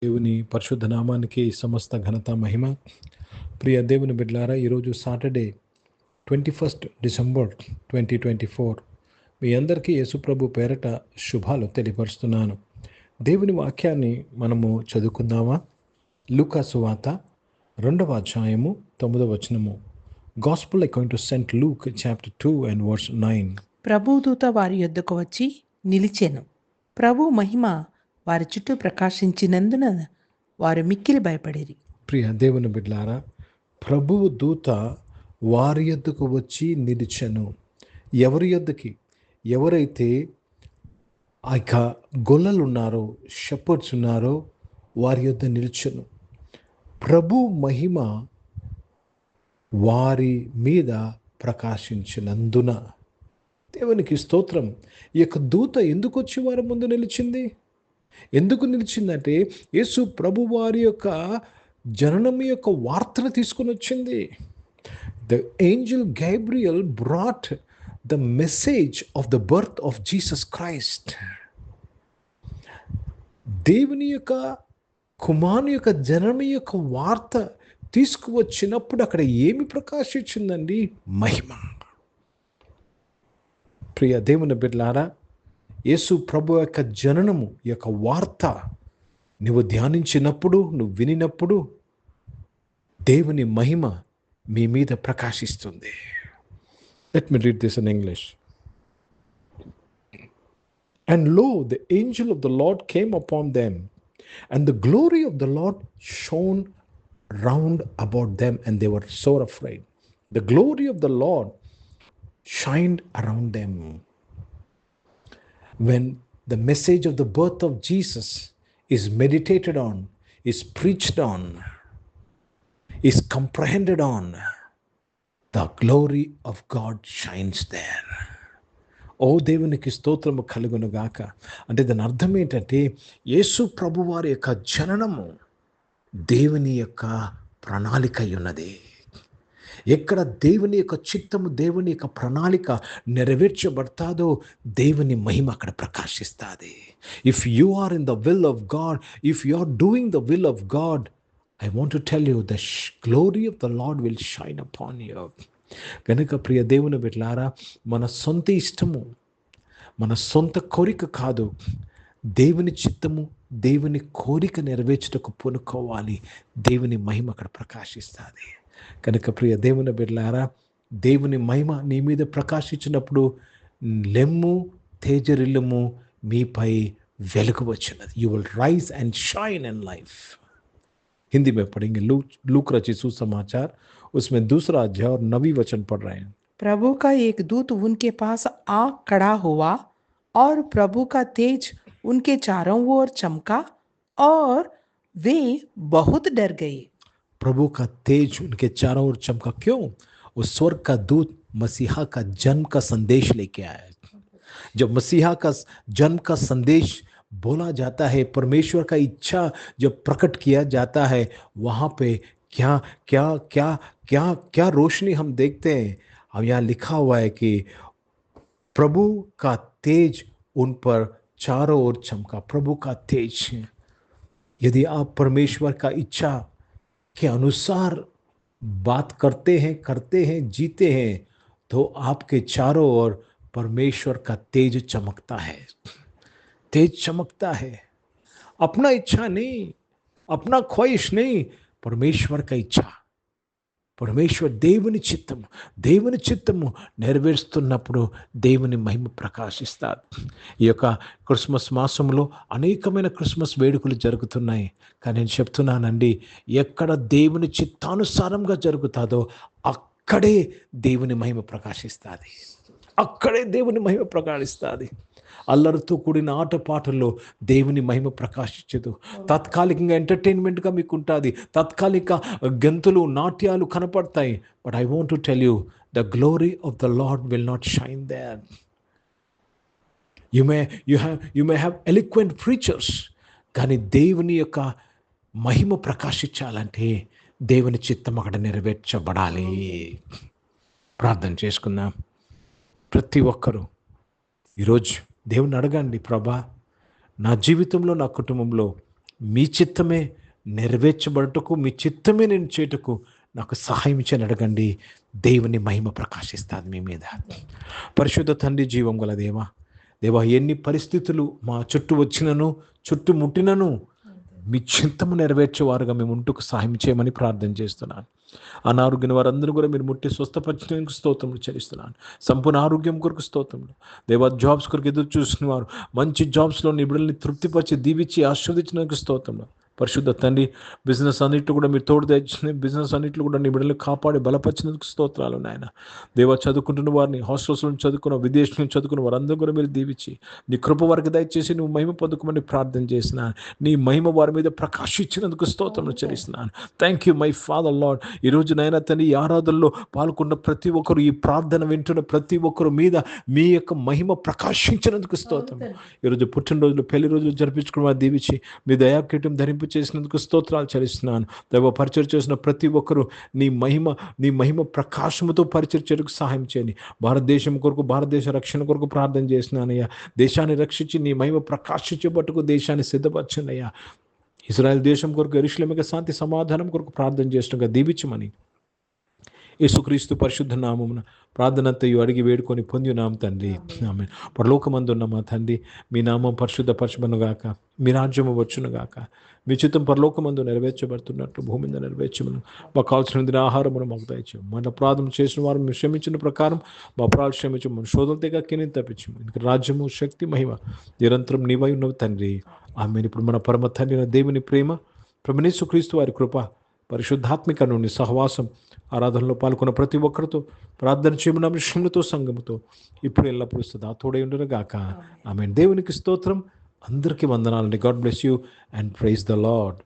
దేవుని పరిశుద్ధ నామానికి సమస్త ఘనత మహిమ. ప్రియ దేవుని బిడ్డలారా, ఈరోజు సాటర్డే 21 డిసెంబర్ 2024. మీ అందరికీ యేసుప్రభు పేరట శుభాలు తెలియపరుస్తున్నాను. దేవుని వాక్యాన్ని మనము చదువుకుందామా? లూకా సువార్త 2వ అధ్యాయము 9వ వచనము. Gospel according to Saint Luke chapter 2 and verse 9. ప్రభుదూత వారి యొద్దకు వచ్చి నిలిచెను. ప్రభు మహిమ వారి చుట్టూ ప్రకాశించినందున వారు మిక్కిలి భయపడిరి. ప్రియ దేవుని బిడ్డలారా, ప్రభువు దూత వారి యొద్దకు వచ్చి నిలిచెను. ఎవరి యొద్దకి? ఎవరైతే ఆ యొక్క గొల్లలు ఉన్నారో, షెపర్డ్స్ ఉన్నారో వారి యొద్ద నిలిచెను. ప్రభు మహిమ వారి మీద ప్రకాశించినందున. దేవునికి స్తోత్రం. ఈ యొక్క దూత ఎందుకు వచ్చి వారి ముందు నిలిచింది? ఎందుకు నిలిచిందంటే యేసు ప్రభు వారి యొక్క జననం యొక్క వార్తను తీసుకొని వచ్చింది. The angel Gabriel brought the message of the birth of Jesus Christ. దేవుని యొక్క కుమారుని యొక్క జననం యొక్క వార్త తీసుకువచ్చినప్పుడు అక్కడ ఏమి ప్రకాశించిందండి? మహిమ. ప్రియ దేవుని బిడ్డలారా, యేసు ప్రభు యొక్క జననము యొక్క వార్త నువ్వు ధ్యానించినప్పుడు, నువ్వు వినినప్పుడు దేవుని మహిమ మీ మీద ప్రకాశిస్తుంది. Let me read this in English. And lo, the angel of the Lord came upon them, and the glory of the Lord shone round about them, and they were sore afraid. The glory of the Lord shined around them. When the message of the birth of Jesus is meditated on, is preached on, is comprehended on, the glory of God shines there. ఓ దేవునికి స్తోత్రము కలుగును గాక. అంటే దాని అర్థం ఏంటంటే యేసు ప్రభు వారి యొక్క జననము దేవుని యొక్క ప్రణాళిక ఉన్నది. ఎక్కడ దేవుని యొక్క చిత్తము, దేవుని యొక్క ప్రణాళిక నెరవేర్చబడతాదో దేవుని మహిమ అక్కడ ప్రకాశిస్తుంది. If you are in the will of God, if you are doing the will of God, I want to tell you the glory of the Lord will shine upon you. కనుక ప్రియ దేవుని బిడ్డలారా, మన సొంత ఇష్టము, మన సొంత కోరిక కాదు, దేవుని చిత్తము, దేవుని కోరిక నెరవేర్చుటకు పూనుకోవాలి. దేవుని మహిమ అక్కడ ప్రకాశిస్తుంది. కనుక ప్రియ దేవుని బిడ్డలారా, దేవుని మహిమ నీ మీద ప్రకాశించినప్పుడు లెమ్ము, తేజరిల్లుము, మీపై వెలుగు వచ్చినది. You will rise and shine in life. Hindi में पढ़ेंगे. लूक रचित सुसमाचार उसमें 2रा अध्याय और 9वीं वचन पढ़ रहे हैं. प्रभु का एक दूत उनके पास आ खड़ा हुआ और प्रभु का तेज उनके चारों ओर चमका और वे बहुत डर गए. प्रभु का तेज उनके चारों ओर चमका. क्यों? वो स्वर्ग का दूत मसीहा का जन्म का संदेश लेके आया. जब मसीहा का जन्म का संदेश बोला जाता है, परमेश्वर का इच्छा जब प्रकट किया जाता है, वहाँ पे क्या क्या क्या क्या क्या रोशनी हम देखते हैं. अब यहाँ लिखा हुआ है कि प्रभु का तेज उन पर चारों ओर चमका. प्रभु का तेज. यदि आप परमेश्वर का इच्छा के अनुसार बात करते हैं, जीते हैं, तो आपके चारों ओर परमेश्वर का तेज चमकता है. तेज चमकता है. अपना इच्छा नहीं, अपना ख्वाहिश नहीं, परमेश्वर का इच्छा. పరమేశ్వర్ దేవుని చిత్తము నెరవేరుస్తున్నప్పుడు దేవుని మహిమ ప్రకాశిస్తారు. ఈ యొక్క క్రిస్మస్ మాసంలో అనేకమైన క్రిస్మస్ వేడుకలు జరుగుతున్నాయి. కానీ నేను చెప్తున్నానండి, ఎక్కడ దేవుని చిత్తానుసారంగా జరుగుతుందో అక్కడే దేవుని మహిమ ప్రకాశిస్తుంది. అక్కడే దేవుని మహిమ ప్రకాశిస్తుంది. అల్లరితో కూడిన ఆటపాటల్లో దేవుని మహిమ ప్రకాశించదు. తాత్కాలికంగా ఎంటర్టైన్మెంట్గా మీకు ఉంటుంది, తాత్కాలిక గెంతులు, నాట్యాలు కనపడతాయి. But I want to tell you, the glory of the Lord will not shine there. You may have eloquent preachers, కానీ దేవుని యొక్క మహిమ ప్రకాశించాలంటే దేవుని చిత్తం అక్కడ నెరవేర్చబడాలి. ప్రార్థన చేసుకుందాం. ప్రతి ఒక్కరూ ఈరోజు దేవుని అడగండి, ప్రభా నా జీవితంలో, నా కుటుంబంలో మీ చిత్తమే నెరవేర్చబడటకు, మీ చిత్తమే నేను చేయుటకు నాకు సహాయం చేయని అడగండి. దేవుని మహిమ ప్రకాశిస్తుంది మీ మీద. పరిశుద్ధ తండ్రి, జీవం గల దేవా, దేవా, ఎన్ని పరిస్థితులు మా చుట్టూ వచ్చినను, చుట్టుముట్టినను మీ చిత్తము నెరవేర్చేవారుగా మేము ఉంటూ సహాయం చేయమని ప్రార్థన చేస్తున్నాను. అనారోగ్యం వారందరూ కూడా మీరు ముట్టి స్వస్థపరచడానికి స్తోత్రములు చెల్లిస్తున్నాను. సంపూర్ణ ఆరోగ్యం కొరకు స్తోత్రములు. దేవా, జాబ్స్ కొరకు ఎదురు చూసిన వారు మంచి జాబ్స్లో నీ బిడ్డల్ని తృప్తిపరిచి దీవించి ఆశీర్వదించడానికి స్తోత్రములు. పరిశుద్ధ తండ్రి, బిజినెస్ అన్నింటిలో కూడా మీరు తోడు తెచ్చిన బిజినెస్ అన్నింటిలో కూడా నీ బిడ్డలు కాపాడి బలపరిచినందుకు స్తోత్రాలు నాయన. దేవా, చదువుకుంటున్న వారిని, హాస్టల్స్ నుంచి చదువుకున్న, విదేశం నుంచి చదువుకున్న వారందరూ కూడా మీరు దీవించి నీ కృప వారికి దయచేసి నువ్వు మహిమ పొందుకోమని ప్రార్థన చేసినాను. నీ మహిమ వారి మీద ప్రకాశించినందుకు స్తోత్రములు చెల్లిస్తున్నాను. Thank you my father lord. ఈరోజు నాయన తండ్రి, ఈ ఆరాధనలో పాల్గొన్న ప్రతి ఒక్కరు, ఈ ప్రార్థన వింటున్న ప్రతి ఒక్కరు మీద మీ యొక్క మహిమ ప్రకాశించినందుకు స్తోత్రం. ఈరోజు పుట్టినరోజులు, పెళ్లి రోజులు జరిపించుకున్న వారు దీవించి మీ దయాకీటం ధరింపు చేసినందుకు స్తోత్రాలు చెల్లిస్తున్నాను. దైవ, పరిచయం చేసిన ప్రతి ఒక్కరూ నీ మహిమ ప్రకాశముతో పరిచయం చేయడానికి సహాయం చేయండి. భారతదేశం కొరకు, భారతదేశ రక్షణ కొరకు ప్రార్థన చేస్తున్నానయ్యా. దేశాన్ని రక్షించి నీ మహిమ ప్రకాశించేపట్టుకు దేశాన్ని సిద్ధపరచండి అయ్యా. ఇశ్రాయేల్ దేశం కొరకు, యెరూషలేముకు శాంతి సమాధానం కొరకు ప్రార్థన చేస్తుండగా దీవించమని యేసుక్రీస్తు పరిశుద్ధ నామమున ప్రార్థనంతయు అడిగి వేడుకొని పొందినాం తండ్రి. ఆమేన్. పరలోకమందున్న మా తండ్రి, మీ నామం పరిశుద్ధపరచబడుగాక, మీ రాజ్యము వచ్చునుగాక, మీ చిత్తం పరలోకమందు నెరవేర్చబడుతున్నట్లు భూమి మీద నెరవేర్చమను. మాకు కావాల్సిన ఆహారమును మాకు దయచేయము. మన అపరాధం చేసిన వారు మీరు క్షమించిన ప్రకారం మా అపరాధం క్షమించము. శోధనతగా కింద తప్పించము. ఇంక రాజ్యము, శక్తి, మహిమ నిరంతరం నీవై ఉన్నవి తండ్రి. ఆమేన్. ఇప్పుడు మన పరమ తండ్రి దేవుని ప్రేమ, ప్రభువైన యేసుక్రీస్తు వారి కృప, పరిశుద్ధాత్మిక నుండి సహవాసం, ఆరాధనలో పాల్గొన్న ప్రతి ఒక్కరితో, ప్రార్థన చేయమన్న విషయములతో, సంఘముతో ఇప్పుడు ఎల్లప్పుడూ సదా తోడై ఉండును గాక. ఆమేన్. దేవునికి స్తోత్రం. అందరికీ వందనాలండి. God bless you and praise the lord.